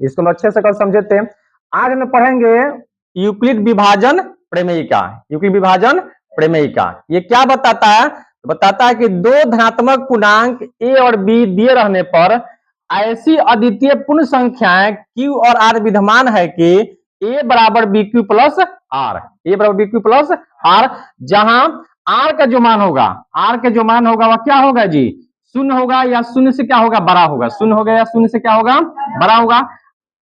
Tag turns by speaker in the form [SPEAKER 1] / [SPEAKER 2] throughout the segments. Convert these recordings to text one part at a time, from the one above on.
[SPEAKER 1] इसको हम अच्छे से कल समझे थे। आज हम पढ़ेंगे यूक्लिड विभाजन प्रमेयिका। यूक्लिड विभाजन प्रमेयिका ये क्या बताता है? बताता है कि दो धनात्मक पूर्णांक ए और बी दिए रहने पर ऐसी अद्वितीय पूर्ण संख्याएं क्यू और आर विद्यमान है कि ए बराबर बी क्यू प्लस आर, ए बराबर बी क्यू प्लस आर, जहां आर का जो मान होगा, आर का जो मान होगा वह क्या होगा जी? शून्य होगा या शून्य से क्या होगा? बड़ा होगा। शून्य होगा या शून्य से क्या होगा? बड़ा होगा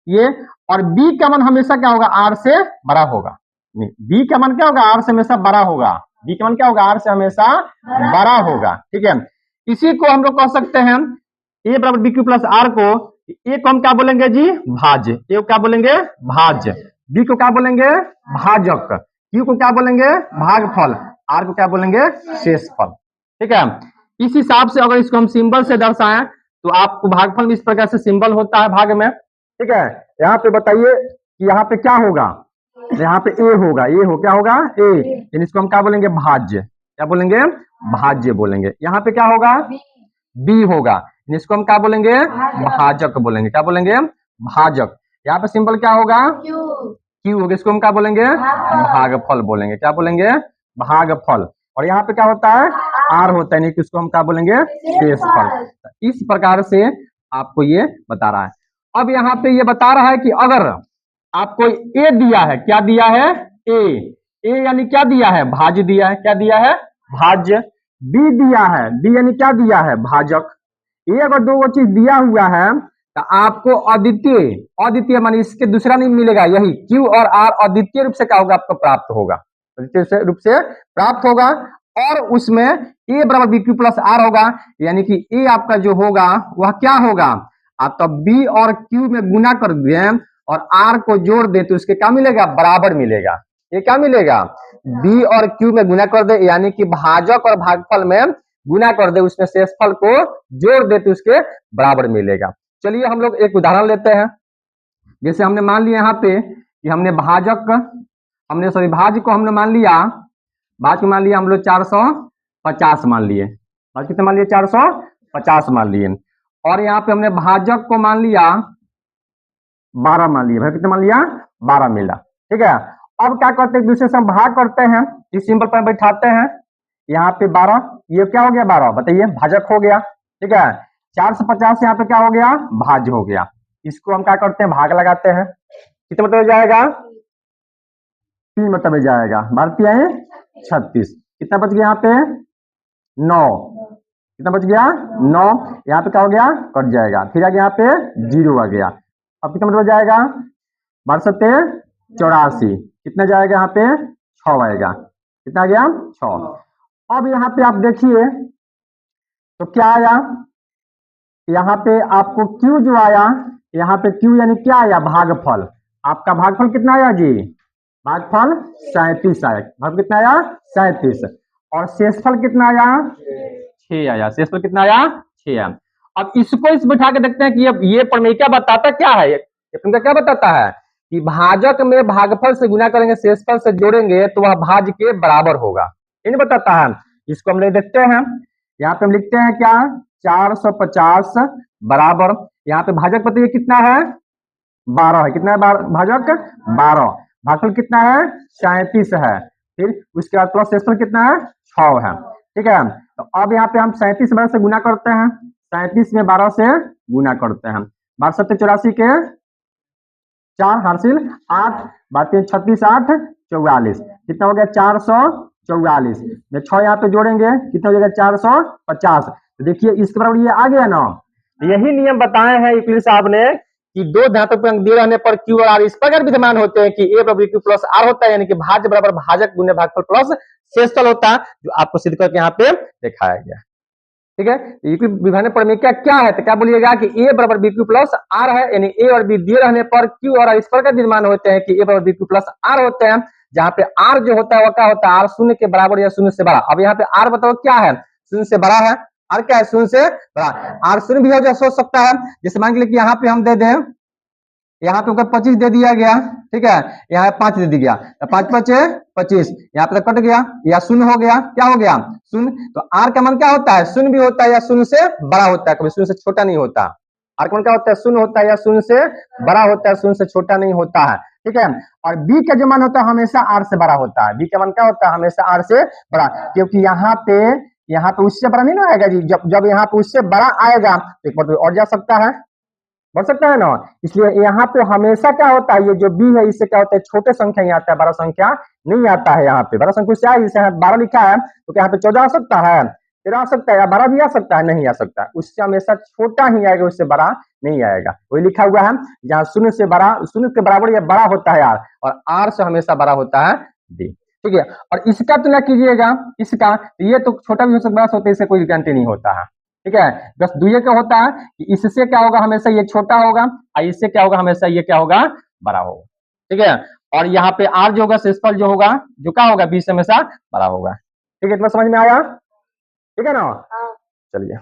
[SPEAKER 1] ये। और बी का मान हमेशा क्या होगा? आर से बड़ा होगा। नहीं, बी का मान क्या होगा? आर से हमेशा बड़ा होगा। बी का मान क्या होगा? आर से हमेशा बड़ा होगा। ठीक है, इसी को हम लोग कह सकते हैं ए बराबर बी क्यू प्लस आर को, ए को हम क्या बोलेंगे जी? भाज्य। ए को क्या बोलेंगे? भाज्य। बी को क्या बोलेंगे? भाजक। क्यू को क्या बोलेंगे? भागफल। आर को क्या बोलेंगे? शेषफल। ठीक है, इस हिसाब से अगर इसको हम सिंबल से दर्शाएं तो आपको भागफल में इस प्रकार से सिंबल होता है भाग में। ठीक है, यहाँ पे बताइए कि यहाँ पे क्या होगा? यहाँ पे ए होगा, ए हो क्या होगा? ए, इसको हम क्या बोलेंगे? भाज्य। क्या बोलेंगे? भाज्य बोलेंगे। यहाँ पे क्या होगा? बी होगा, इसको हम क्या बोलेंगे? भाजक बोलेंगे। क्या बोलेंगे? भाजक। यहाँ पे सिंबल क्या होगा? क्यू होगा, इसको हम क्या बोलेंगे? भागफल बोलेंगे। क्या बोलेंगे? भागफल। और यहाँ पे क्या होता है? आर होता है, नहीं किसको हम क्या बोलेंगे? शेषफल। इस प्रकार से आपको ये बता रहा है। अब यहाँ पे ये बता रहा है कि अगर आपको ए दिया है, क्या दिया है? ए यानी क्या दिया है? भाज्य दिया है। क्या दिया है? भाज्य। बी दिया है, बी यानी क्या दिया है? भाजक। ये अगर दो चीज दिया हुआ है तो आपको अद्वितीय, अद्वितीय माने इसके दूसरा नहीं मिलेगा, यही क्यू और आर अद्वितीय रूप से क्या होगा? आपको प्राप्त होगा, अद्वितीय रूप से प्राप्त होगा। और उसमें ए बराबर बी क्यू प्लस आर होगा, यानी कि ए आपका जो होगा वह क्या होगा? आप तो बी और क्यू में गुना कर दें और आर को जोड़ दे तो उसके क्या मिलेगा? बराबर मिलेगा। ये क्या मिलेगा? बी और क्यू में गुना कर दे, यानी कि भाजक और भागफल में गुना कर दे, उसमें शेषफल को जोड़ दे तो उसके बराबर मिलेगा। चलिए हम लोग एक उदाहरण लेते हैं। जैसे हमने मान लिया यहाँ पे कि हमने भाजक, हमने सॉरी भाज्य को हमने मान लिया, भाज्य मान लिया हम लोग 450 मान लिए। भाज्य कितने मान लिए? 450 मान लिए। और यहाँ पे हमने भाजक को मान लिया 12 मान लिया। भाई कितने मान लिया? 12 मिला। ठीक है, अब क्या करते हैं? एक दूसरे से हम भाग करते हैं, इस सिंबल पर बैठाते हैं। यहाँ पे 12, ये क्या हो गया? 12 बताइए, भाजक हो गया। ठीक है, 450 यहाँ पे क्या हो गया? भाज्य हो गया। इसको हम क्या करते हैं? भाग लगाते हैं। कितने मतलब जाएगा? 3 मतलब जाएगा। 12 36। कितना बच गया यहाँ पे? 9। कितना बच गया? 9। यहाँ पे क्या हो गया? कट जाएगा। फिर आगे यहाँ पे 0 आ गया। अब कितना मतलब जाएगा? 12 84। कितना जाएगा? यहाँ पे 6 आएगा। कितना गया? 6। अब यहाँ पे आप देखिए तो क्या आया? यहाँ पे आपको क्यू जो आया, यहाँ पे क्यू यानी क्या आया? भागफल। आपका भागफल कितना आया जी? भागफल 37 आया। भाग कितना आया? 37। और शेषफल कितना आया? 6 आया। शेषफल कितना आया? 6 आया। अब इसको इस बिठा के देखते हैं कि ये प्रमेय बताता क्या है? ये क्या बताता है कि भाजक में भागफल से गुना करेंगे, शेषफल से जोड़ेंगे तो वह भाज्य के बराबर होगा। ये बताता है। इसको हम लोग देखते हैं। यहाँ पे हम लिखते हैं क्या? 450 बराबर, यहाँ पे भाजक बताइए कितना है? 12 है। कितना है भाजक? 12। भागफल कितना है? 37 है। फिर उसके बाद प्लस शेषफल कितना है? 6 है। ठीक है, तो अब यहाँ पे हम 37 12 से गुना करते हैं। 37 में 12 से गुना करते हैं। 12 84 के 4 हासिल 8, 36 8 44। कितना हो गया? 444 में 6 यहाँ पे जोड़ेंगे, कितना हो जाएगा? 450। तो देखिए इसके बराबर ये आ गया ना। यही नियम बताए हैं यूक्लिड साहब ने कि दो धनात्मक पूर्णांक दिए रहने पर क्यू और आर इस प्रकार विद्यमान होते हैं कि ए बराबर क्यू प्लस आर होता है, यानी कि भाज्य बराबर भाजक गुने भागफल प्लस शेषफल होता है, जो आपको सिद्ध करके यहाँ पे दिखाया गया। ठीक है, यूक्लिड विभाजन प्रमेय क्या है? तो क्या बोलिएगा कि ए बराबर बी क्यू प्लस आर है, यानी ए और बी दिए रहने पर क्यू और आर इस प्रकार विद्यमान होते हैं कि ए बराबर बी क्यू प्लस आर होते हैं, जहाँ पे आर जो होता है वह क्या होता है? आर 0 के बराबर या 0 से बड़ा। अब यहाँ पे आर बताओ क्या है? 0 से बड़ा है। आर क्या है? 0 से बड़ा। आर 0 भी हो सकता है। जैसे मान लीजिए कि यहाँ पे हम दे दें, यहाँ पे 25 दे दिया गया। ठीक है, यहाँ 5 दे दिया, 5 5 25, यहाँ पे कट गया, या 0 हो गया। क्या हो गया? 0। तो आर का मान क्या होता है? 0 भी होता है या 0 से बड़ा होता है, कभी 0 से छोटा नहीं होता। आर का मान क्या होता है, शून्य होता है या शून्य से बड़ा होता है, शून्य से छोटा नहीं होता है, ठीक है। और बी का जो मान होता है हमेशा आर से बड़ा होता है, बी का मान क्या होता है, हमेशा आर से बड़ा, क्योंकि यहाँ पे उससे बड़ा नहीं ना आएगा जी, जब यहाँ पे उससे बड़ा आएगा तो एक बार तो और जा सकता है, बढ़ सकता है ना, इसलिए यहाँ पे हमेशा क्या होता है, ये जो बी है इससे क्या होता है, छोटे संख्या ही आता है, बड़ा संख्या नहीं आता है। यहाँ पे बड़ा संख्या से जैसे यहाँ 12 लिखा है तो यहाँ पे 14 आ सकता है, 13 आ सकता है, या 12 भी आ सकता है, नहीं आ सकता, उससे हमेशा छोटा ही आएगा, उससे बड़ा नहीं आएगा। वही लिखा हुआ है जहाँ शून्य से बड़ा, शून्य के बराबर या बड़ा होता है आर, और आर से हमेशा बड़ा होता है डी, ठीक है। और इसका तुलना कीजिएगा, इसका ये तो छोटा भी हो सकता है, बड़ा होता है, इससे कोई गारंटी नहीं होता है, ठीक है। बस दुइये क्या होता है कि इससे क्या होगा, हमेशा ये छोटा होगा, और इससे क्या होगा, हमेशा ये क्या होगा, बड़ा होगा, ठीक है। और यहाँ पे आर जो होगा शेषफल जो होगा, जो क्या होगा, 20 से हमेशा बड़ा होगा, ठीक है। इतना समझ में आया, ठीक है ना, चलिए।